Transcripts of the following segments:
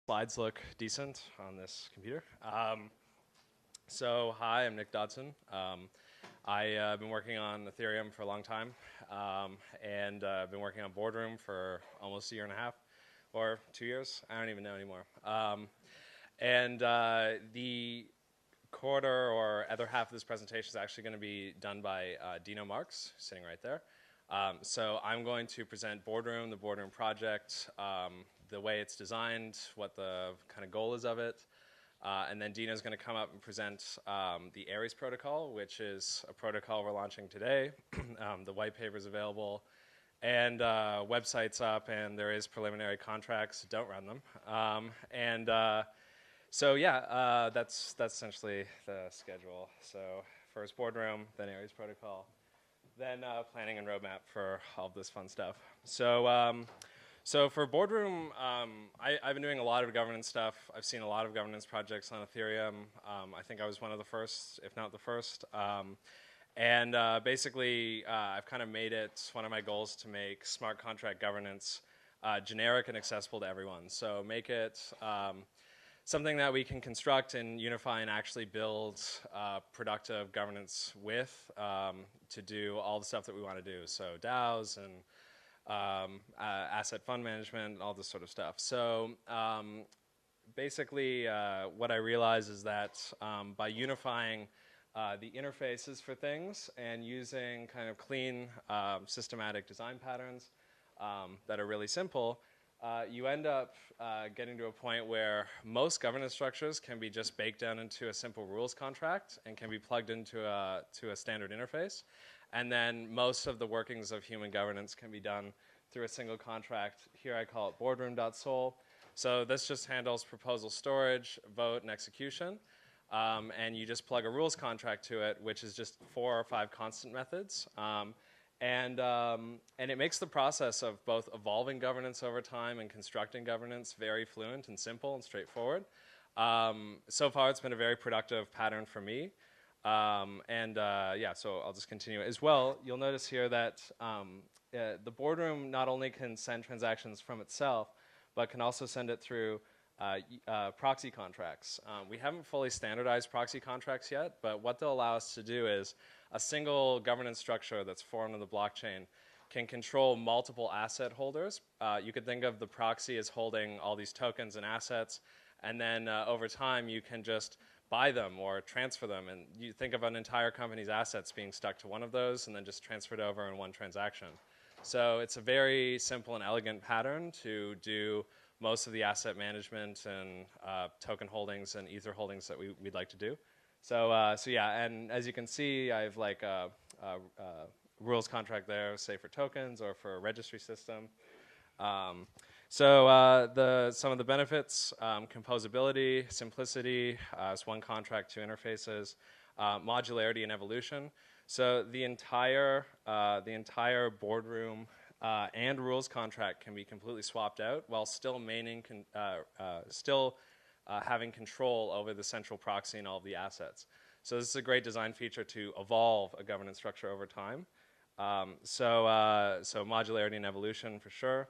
Slides look decent on this computer. Hi, I'm Nick Dodson. I've been working on Ethereum for a long time, and I've been working on BoardRoom for almost a year and a half, or 2 years. I don't even know anymore. The quarter or other half of this presentation is actually going to be done by Dino Marks, sitting right there. So I'm going to present BoardRoom, the BoardRoom project, the way it's designed, what the kind of goal is of it. And then Dino's going to come up and present the Aries protocol, which is a protocol we're launching today. The white paper is available, and website's up, and there is preliminary contracts. Don't run them. That's essentially the schedule. So first BoardRoom, then Aries protocol, then planning and roadmap for all of this fun stuff. So for BoardRoom, I've been doing a lot of governance stuff. I've seen a lot of governance projects on Ethereum. I think I was one of the first, if not the first. Basically, I've kind of made it one of my goals to make smart contract governance generic and accessible to everyone. So make it something that we can construct and unify and actually build productive governance with to do all the stuff that we want to do. So DAOs and asset fund management, all this sort of stuff. So basically, what I realize is that by unifying the interfaces for things and using kind of clean systematic design patterns that are really simple, you end up getting to a point where most governance structures can be just baked down into a simple rules contract and can be plugged into a standard interface. And then most of the workings of human governance can be done through a single contract. Here I call it boardroom.sol. So this just handles proposal storage, vote, and execution. And you just plug a rules contract to it, which is just 4 or 5 constant methods. And it makes the process of both evolving governance over time and constructing governance very fluent and simple and straightforward. So far, it's been a very productive pattern for me. So I'll just continue. As well, you'll notice here that the BoardRoom not only can send transactions from itself, but can also send it through proxy contracts. We haven't fully standardized proxy contracts yet, but what they'll allow us to do is a single governance structure that's formed on the blockchain can control multiple asset holders. You could think of the proxy as holding all these tokens and assets, and then over time you can just buy them or transfer them, and you think of an entire company's assets being stuck to one of those and then just transferred over in one transaction. So it's a very simple and elegant pattern to do most of the asset management and token holdings and ether holdings that we'd like to do. And as you can see, I have like a rules contract there, say for tokens or for a registry system. Some of the benefits, composability, simplicity, it's one contract, 2 interfaces, modularity and evolution. So the entire BoardRoom and rules contract can be completely swapped out while still having control over the central proxy and all of the assets. So this is a great design feature to evolve a governance structure over time. So modularity and evolution for sure.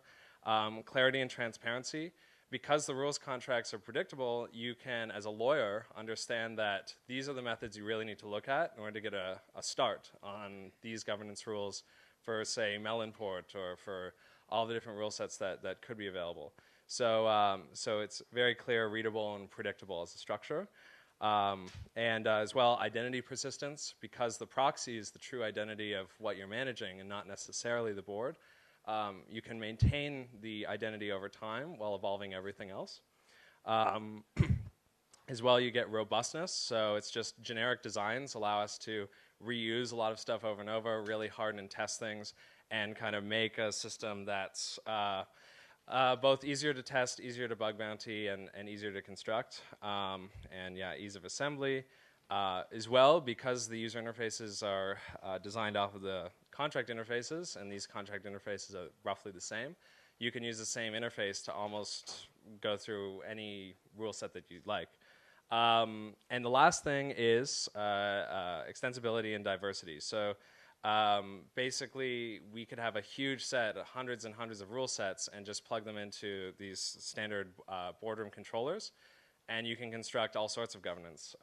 Clarity and transparency. Because the rules contracts are predictable, you can, as a lawyer, understand that these are the methods you really need to look at in order to get a start on these governance rules for, say, Melonport or for all the different rule sets that could be available. So it's very clear, readable, and predictable as a structure. As well, identity persistence, because the proxy is the true identity of what you're managing and not necessarily the board. You can maintain the identity over time while evolving everything else. As well, you get robustness, so it's just generic designs allow us to reuse a lot of stuff over and over, really harden and test things, and kind of make a system that's both easier to test, easier to bug bounty, and easier to construct. Ease of assembly. As well, because the user interfaces are designed off of the contract interfaces, and these contract interfaces are roughly the same, you can use the same interface to almost go through any rule set that you'd like. And the last thing is extensibility and diversity. So basically we could have a huge set, hundreds and hundreds of rule sets, and just plug them into these standard BoardRoom controllers, and you can construct all sorts of governance.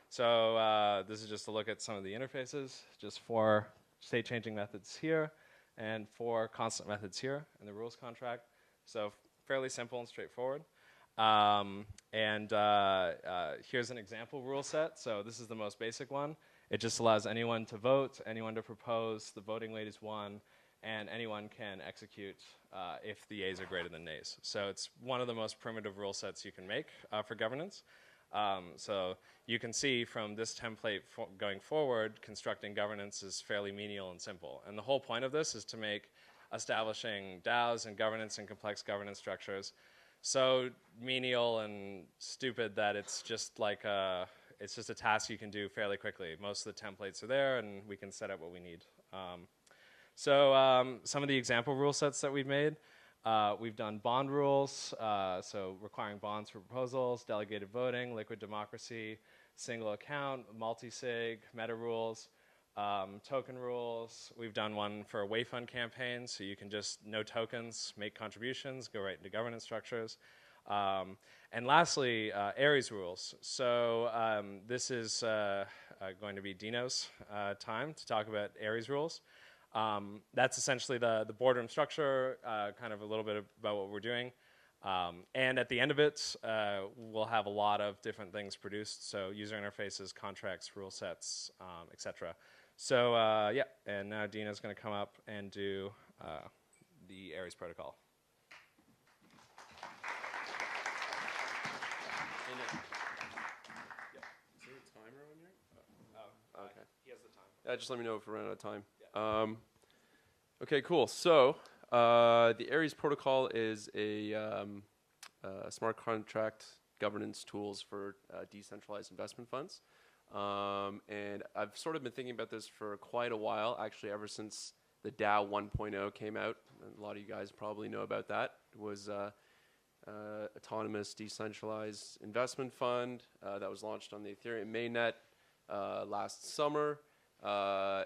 So this is just a look at some of the interfaces, just 4 state changing methods here, and 4 constant methods here in the rules contract. So fairly simple and straightforward. Here's an example rule set. So this is the most basic one. It just allows anyone to vote, anyone to propose. The voting weight is 1, and anyone can execute if the yeas are greater than nays. So it's one of the most primitive rule sets you can make for governance. So you can see from this template going forward, constructing governance is fairly menial and simple. And the whole point of this is to make establishing DAOs and governance and complex governance structures so menial and stupid that it's just like it's just a task you can do fairly quickly. Most of the templates are there, and we can set up what we need. Some of the example rule sets that we've made. We've done bond rules, so requiring bonds for proposals, delegated voting, liquid democracy, single account, multi-sig, meta rules, token rules. We've done one for a wayfund campaign, so you can just, no tokens, make contributions, go right into governance structures. And lastly, Aries rules. So this is going to be Dino's time to talk about Aries rules. That's essentially the BoardRoom structure, kind of a little bit about what we're doing. And at the end of it, we'll have a lot of different things produced, so user interfaces, contracts, rule sets, etc. So yeah, and now Dina's going to come up and do the Aries protocol. Is there a timer on here? Okay. He has the time. Just let me know if we're running out of time. Yeah. Okay, cool. So the Aries protocol is a smart contract governance tools for decentralized investment funds. And I've sort of been thinking about this for quite a while, actually ever since the DAO 1.0 came out. And a lot of you guys probably know about that. It was autonomous decentralized investment fund that was launched on the Ethereum mainnet last summer.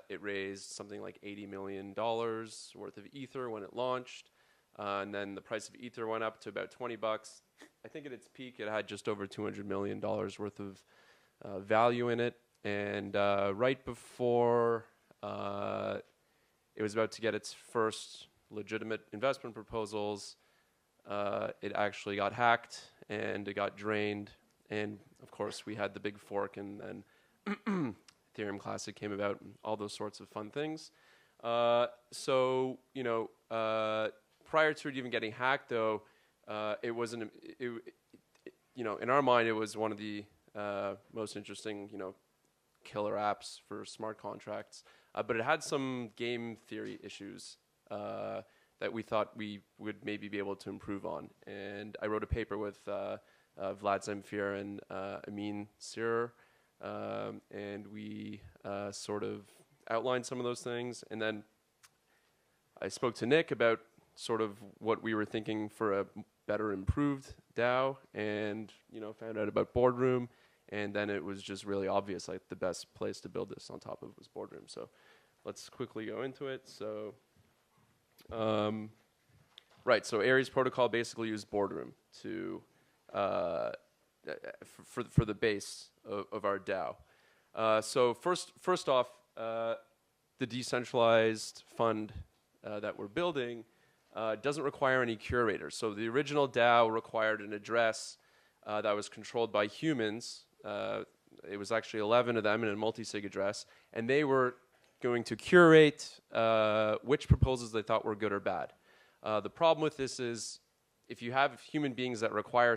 It raised something like $80 million worth of Ether when it launched. And then the price of Ether went up to about 20 bucks. I think at its peak, it had just over $200 million worth of value in it. And right before it was about to get its first legitimate investment proposals, it actually got hacked and it got drained. And of course, we had the big fork, and then Ethereum Classic came about, and all those sorts of fun things. So, you know, prior to it even getting hacked, though, it wasn't, you know, in our mind, it was one of the most interesting, you know, killer apps for smart contracts. But it had some game theory issues that we thought we would maybe be able to improve on. And I wrote a paper with Vlad Zemfir and Amin Sirer, and we sort of outlined some of those things. And then I spoke to Nick about sort of what we were thinking for a better improved DAO, and, you know, found out about BoardRoom. And then it was just really obvious, like, the best place to build this on top of was BoardRoom. So let's quickly go into it. So, right, so Aries protocol basically used BoardRoom to, for the base of our DAO. So first off, the decentralized fund that we're building doesn't require any curators. So the original DAO required an address that was controlled by humans. It was actually 11 of them in a multi-sig address, and they were going to curate which proposals they thought were good or bad. The problem with this is if you have human beings that require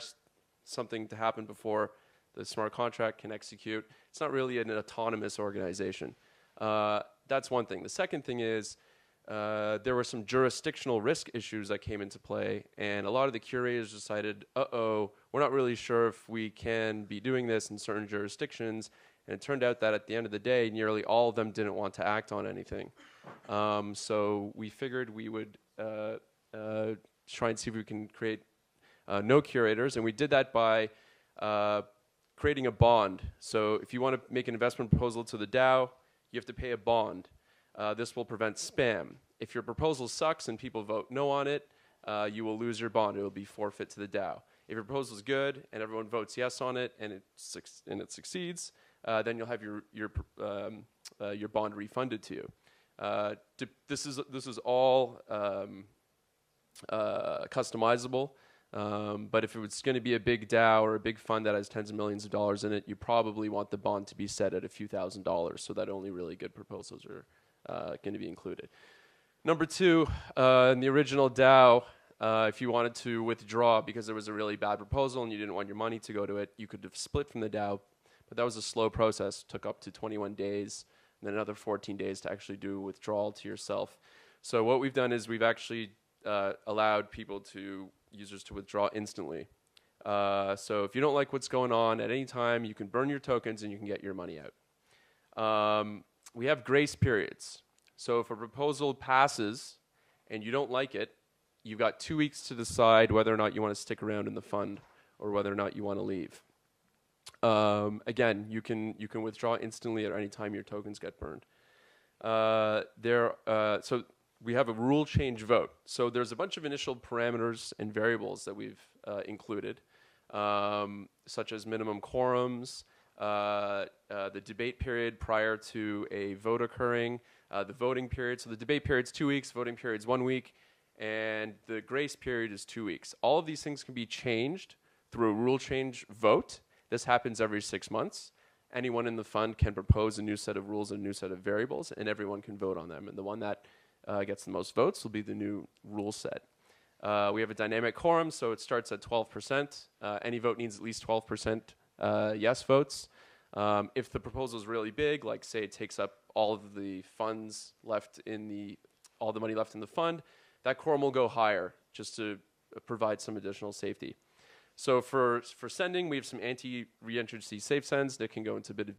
something to happen before the smart contract can execute, it's not really an autonomous organization. That's one thing. The second thing is there were some jurisdictional risk issues that came into play, and a lot of the curators decided, we're not really sure if we can be doing this in certain jurisdictions. And it turned out that at the end of the day, nearly all of them didn't want to act on anything. So we figured we would try and see if we can create no curators, and we did that by creating a bond. So if you want to make an investment proposal to the DAO, you have to pay a bond. This will prevent spam. If your proposal sucks and people vote no on it, you will lose your bond. It will be forfeit to the DAO. If your proposal is good and everyone votes yes on it and it succeeds, then you'll have your bond refunded to you. This is all customizable, but if it was going to be a big DAO or a big fund that has tens of millions of dollars in it, you probably want the bond to be set at a few $1,000s so that only really good proposals are going to be included. Number two, in the original DAO, if you wanted to withdraw because there was a really bad proposal and you didn't want your money to go to it, you could have split from the DAO, but that was a slow process. It took up to 21 days and then another 14 days to actually do withdrawal to yourself. So what we've done is we've actually allowed users to withdraw instantly. So if you don't like what's going on at any time, you can burn your tokens and you can get your money out. We have grace periods. So if a proposal passes and you don't like it, you've got 2 weeks to decide whether or not you want to stick around in the fund or whether or not you want to leave. Again, you can withdraw instantly at any time your tokens get burned. So we have a rule change vote. So there's a bunch of initial parameters and variables that we've included, such as minimum quorums, the debate period prior to a vote occurring, the voting period. So the debate period's 2 weeks, voting period's 1 week, and the grace period is 2 weeks. All of these things can be changed through a rule change vote. This happens every 6 months. Anyone in the fund can propose a new set of rules and a new set of variables, and everyone can vote on them. And the one that gets the most votes will be the new rule set. We have a dynamic quorum, so it starts at 12%. Any vote needs at least 12% yes votes. If the proposal is really big, like say it takes up all of the funds left in all the money left in the fund, that quorum will go higher just to provide some additional safety. So for sending, we have some anti-reentrancy safe sends that can go into a bit of